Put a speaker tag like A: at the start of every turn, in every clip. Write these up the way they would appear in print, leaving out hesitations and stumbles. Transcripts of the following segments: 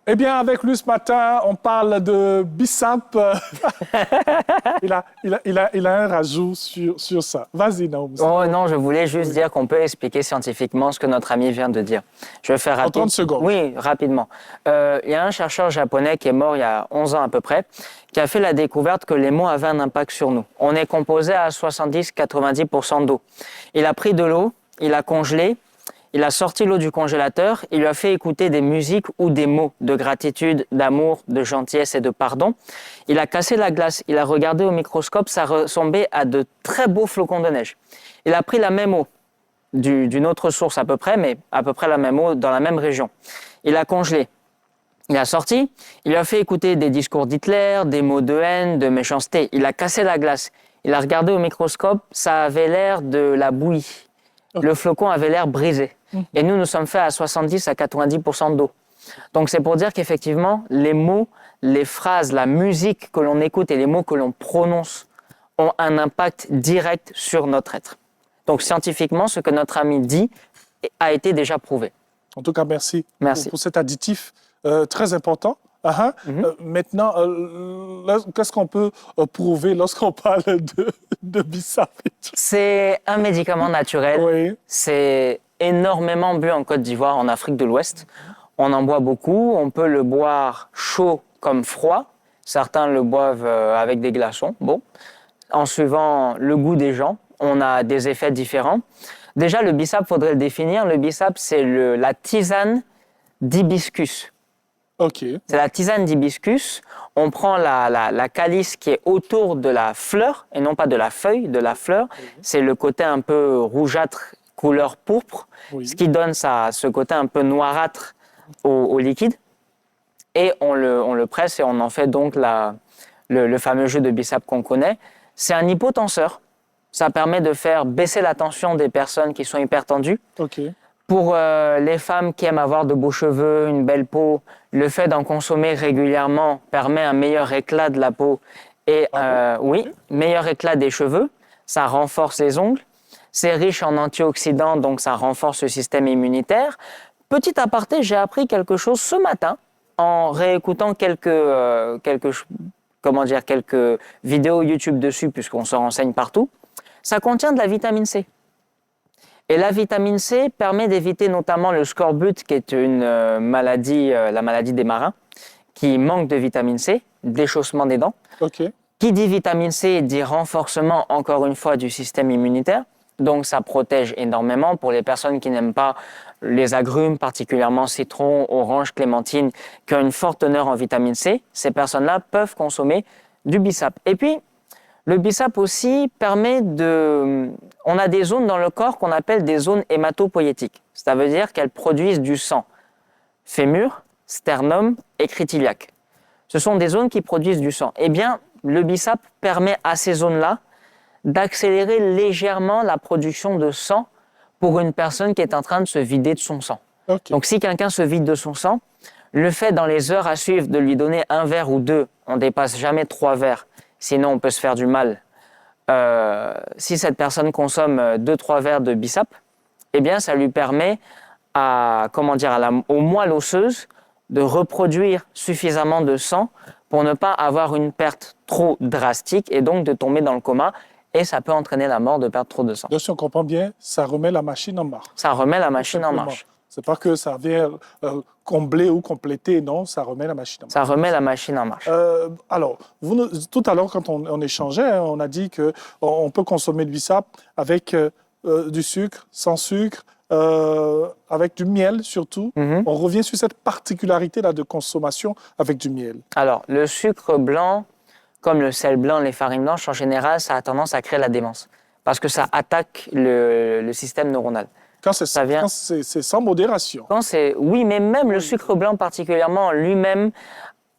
A: Eh bien, avec lui ce matin, on parle de Bissap. il a un rajout sur ça. Vas-y, Naoum.
B: Oh non, je voulais juste dire qu'on peut expliquer scientifiquement ce que notre ami vient de dire. Je vais faire rapide.
A: En 30 secondes.
B: Oui, rapidement. Il y a un chercheur japonais qui est mort il y a 11 ans à peu près, qui a fait la découverte que les mots avaient un impact sur nous. On est composé à 70-90% d'eau. Il a pris de l'eau, il a congelé, il a sorti l'eau du congélateur, il lui a fait écouter des musiques ou des mots de gratitude, d'amour, de gentillesse et de pardon. Il a cassé la glace, il a regardé au microscope, ça ressemblait à de très beaux flocons de neige. Il a pris la même eau d'une autre source à peu près, mais à peu près la même eau dans la même région. Il a congelé. Il a sorti, il lui a fait écouter des discours d'Hitler, des mots de haine, de méchanceté. Il a cassé la glace. Il a regardé au microscope, ça avait l'air de la bouillie. Le flocon avait l'air brisé. Et nous sommes faits à 70 à 90% d'eau. Donc c'est pour dire qu'effectivement, les mots, les phrases, la musique que l'on écoute et les mots que l'on prononce ont un impact direct sur notre être. Donc scientifiquement, ce que notre ami dit a été déjà prouvé.
A: En tout cas, merci.
B: Merci.
A: Pour cet additif très important. Maintenant, qu'est-ce qu'on peut prouver lorsqu'on parle de Bissap?
B: C'est un médicament naturel.
A: Oui.
B: C'est énormément bu en Côte d'Ivoire, en Afrique de l'Ouest. On en boit beaucoup. On peut le boire chaud comme froid. Certains le boivent avec des glaçons. Bon, en suivant le goût des gens, on a des effets différents. Déjà, le Bissap, faudrait le définir. Le Bissap, c'est la tisane d'hibiscus.
A: Ok.
B: C'est la tisane d'hibiscus. On prend la calice qui est autour de la fleur, et non pas de la feuille, de la fleur. C'est le côté un peu rougeâtre, couleur pourpre, ce qui donne ce côté un peu noirâtre au liquide. Et on le presse et on en fait donc le fameux jus de Bissap qu'on connaît. C'est un hypotenseur. Ça permet de faire baisser la tension des personnes qui sont hypertendues.
A: Ok.
B: Pour les femmes qui aiment avoir de beaux cheveux, une belle peau, le fait d'en consommer régulièrement permet un meilleur éclat de la peau et meilleur éclat des cheveux. Ça renforce les ongles. C'est riche en antioxydants, donc ça renforce le système immunitaire. Petit aparté, j'ai appris quelque chose ce matin en réécoutant quelques vidéos YouTube dessus, puisqu'on se renseigne partout. Ça contient de la vitamine C. Et la vitamine C permet d'éviter notamment le scorbut, qui est une maladie, la maladie des marins, qui manque de vitamine C, déchaussement des dents.
A: Ok.
B: Qui dit vitamine C dit renforcement, encore une fois, du système immunitaire. Donc ça protège énormément pour les personnes qui n'aiment pas les agrumes, particulièrement citron, orange, clémentine, qui ont une forte teneur en vitamine C. Ces personnes-là peuvent consommer du Bissap. Et puis, le Bissap aussi permet on a des zones dans le corps qu'on appelle des zones hématopoïétiques. Ça veut dire qu'elles produisent du sang. Fémur, sternum et crête-iliaque. Ce sont des zones qui produisent du sang. Eh bien, le Bissap permet à ces zones-là d'accélérer légèrement la production de sang pour une personne qui est en train de se vider de son sang.
A: Okay.
B: Donc si quelqu'un se vide de son sang, le fait dans les heures à suivre de lui donner un verre ou deux, on ne dépasse jamais 3 verres, sinon on peut se faire du mal. Si cette personne consomme 2-3 verres de Bissap, eh bien ça lui permet aux moelles osseuses de reproduire suffisamment de sang pour ne pas avoir une perte trop drastique et donc de tomber dans le coma. Et ça peut entraîner la mort de perdre trop de sang.
A: Donc, si on comprend bien, ça remet la machine en marche.
B: Ça remet la machine en marche.
A: C'est pas que ça vient combler ou compléter, non, ça remet la machine en marche.
B: Ça remet la machine en marche.
A: Alors, tout à l'heure, quand on échangeait, on a dit qu'on peut consommer du Bissap avec du sucre, sans sucre, avec du miel surtout. On revient sur cette particularité-là de consommation avec du miel.
B: Alors, le sucre blanc, comme le sel blanc, les farines blanches, en général, ça a tendance à créer la démence. Parce que ça attaque le système neuronal.
A: Quand c'est sans modération.
B: Oui, mais même le sucre blanc particulièrement, lui-même,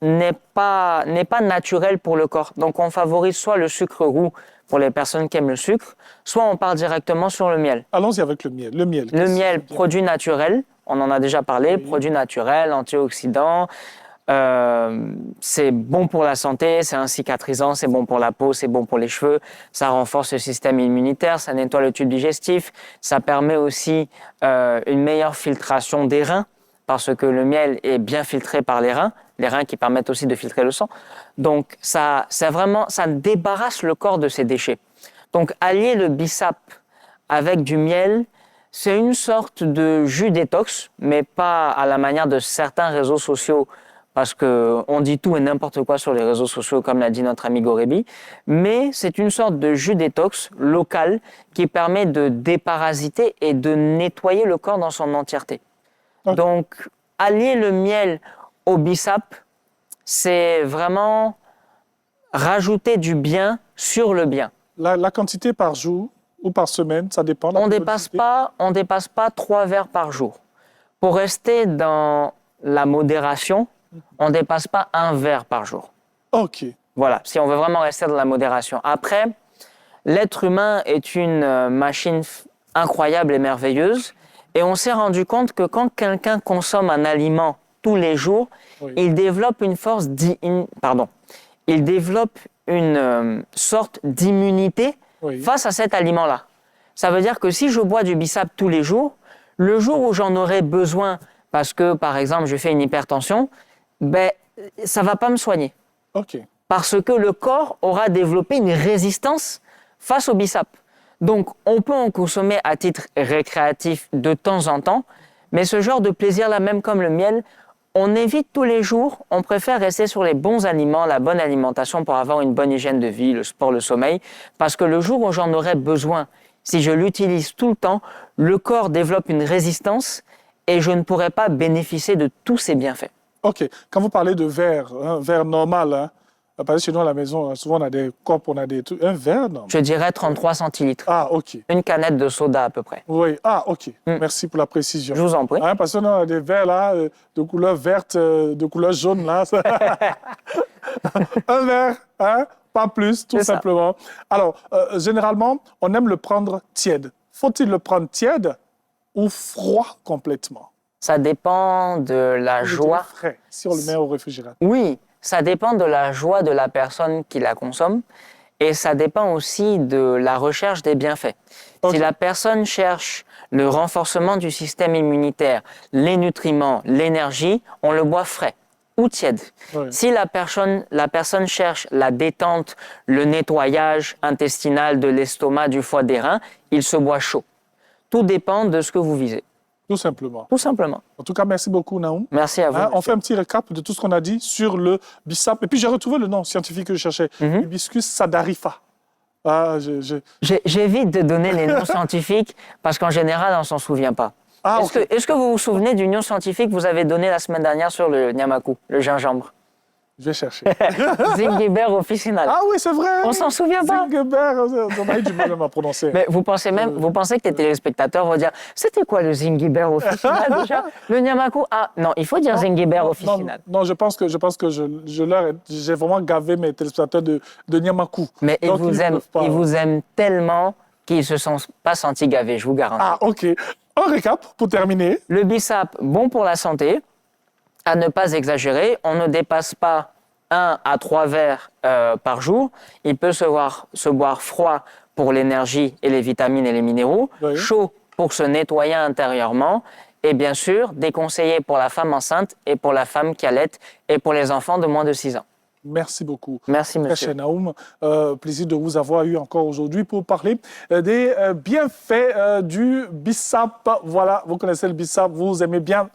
B: n'est pas naturel pour le corps. Donc, on favorise soit le sucre roux pour les personnes qui aiment le sucre, soit on part directement sur le miel.
A: Allons-y avec le miel. Le miel,
B: produit naturel, on en a déjà parlé, produit naturel, antioxydant, C'est bon pour la santé, c'est un cicatrisant, c'est bon pour la peau, c'est bon pour les cheveux, ça renforce le système immunitaire, ça nettoie le tube digestif, ça permet aussi une meilleure filtration des reins, parce que le miel est bien filtré par les reins qui permettent aussi de filtrer le sang. Donc ça débarrasse le corps de ses déchets. Donc allier le bissap avec du miel, c'est une sorte de jus détox, mais pas à la manière de certains réseaux sociaux, parce qu'on dit tout et n'importe quoi sur les réseaux sociaux, comme l'a dit notre ami Gorebi, mais c'est une sorte de jus détox local qui permet de déparasiter et de nettoyer le corps dans son entièreté. Okay. Donc, allier le miel au bissap, c'est vraiment rajouter du bien sur le bien.
A: La quantité par jour ou par semaine, ça dépend.
B: On dépasse pas 3 verres par jour. Pour rester dans la modération, on ne dépasse pas 1 verre par jour.
A: OK.
B: Voilà, si on veut vraiment rester dans la modération. Après, l'être humain est une machine incroyable et merveilleuse. Et on s'est rendu compte que quand quelqu'un consomme un aliment tous les jours, il développe une sorte d'immunité face à cet aliment-là. Ça veut dire que si je bois du bissap tous les jours, le jour où j'en aurai besoin, parce que par exemple je fais une hypertension, ça ne va pas me soigner.
A: Okay.
B: Parce que le corps aura développé une résistance face au bissap. Donc, on peut en consommer à titre récréatif de temps en temps, mais ce genre de plaisir-là, même comme le miel, on évite tous les jours. On préfère rester sur les bons aliments, la bonne alimentation pour avoir une bonne hygiène de vie, le sport, le sommeil, parce que le jour où j'en aurai besoin, si je l'utilise tout le temps, le corps développe une résistance et je ne pourrai pas bénéficier de tous ses bienfaits.
A: OK. Quand vous parlez de verre, un verre normal, parce que chez nous à la maison, souvent on a des copes, on a des trucs. Un verre, non?
B: Je dirais 33 centilitres.
A: Ah, OK.
B: Une canette de soda à peu près.
A: Oui, ah, OK. Merci pour la précision.
B: Je vous en prie.
A: Parce qu'on a des verres là, de couleur verte, de couleur jaune là. Un verre, pas plus, tout simplement. Alors, généralement, on aime le prendre tiède. Faut-il le prendre tiède ou froid complètement?
B: Ça dépend de la joie.
A: Frais, si on le met au réfrigérateur.
B: Oui. Ça dépend de la joie de la personne qui la consomme et ça dépend aussi de la recherche des bienfaits. Okay. Si la personne cherche le renforcement du système immunitaire, les l'énergie, on le boit frais ou tiède. Oui. Si la personne cherche la détente, le nettoyage intestinal de l'estomac, du foie, des reins, il se boit chaud. Tout dépend de ce que vous visez.
A: Tout simplement.
B: Tout simplement.
A: En tout cas, merci beaucoup, Naoum.
B: Merci à vous.
A: On fait un petit récap de tout ce qu'on a dit sur le bissap. Et puis, j'ai retrouvé le nom scientifique que je cherchais, Hibiscus sadarifa.
B: J'évite de donner les noms scientifiques parce qu'en général, on ne s'en souvient pas. Est-ce que vous vous souvenez du nom scientifique que vous avez donné la semaine dernière sur le nyamaku, le gingembre?
A: Je vais chercher.
B: Zingiber officinal.
A: Ah oui, c'est vrai.
B: On s'en souvient pas.
A: Zingiber, on a eu du mal à prononcer.
B: Mais vous pensez que les téléspectateurs vont dire c'était quoi le Zingiber officinal déjà? Le nyamaku? Ah non, il faut dire Zingiber officinal.
A: Non, je pense que j'ai vraiment gavé mes téléspectateurs de nyamaku.
B: Mais ils vous aiment tellement qu'ils ne se sont pas sentis gavés, je vous garantis.
A: Ah, OK. Un récap pour terminer.
B: Le bissap, bon pour la santé. À ne pas exagérer, on ne dépasse pas 1 à 3 verres par jour. Il peut se boire froid pour l'énergie et les vitamines et les minéraux, chaud pour se nettoyer intérieurement et bien sûr déconseillé pour la femme enceinte et pour la femme qui allaite et pour les enfants de moins de 6 ans.
A: Merci beaucoup.
B: Merci, monsieur.
A: Cher Naoum, plaisir de vous avoir eu encore aujourd'hui pour parler des bienfaits du bissap. Voilà, vous connaissez le bissap, vous aimez bien.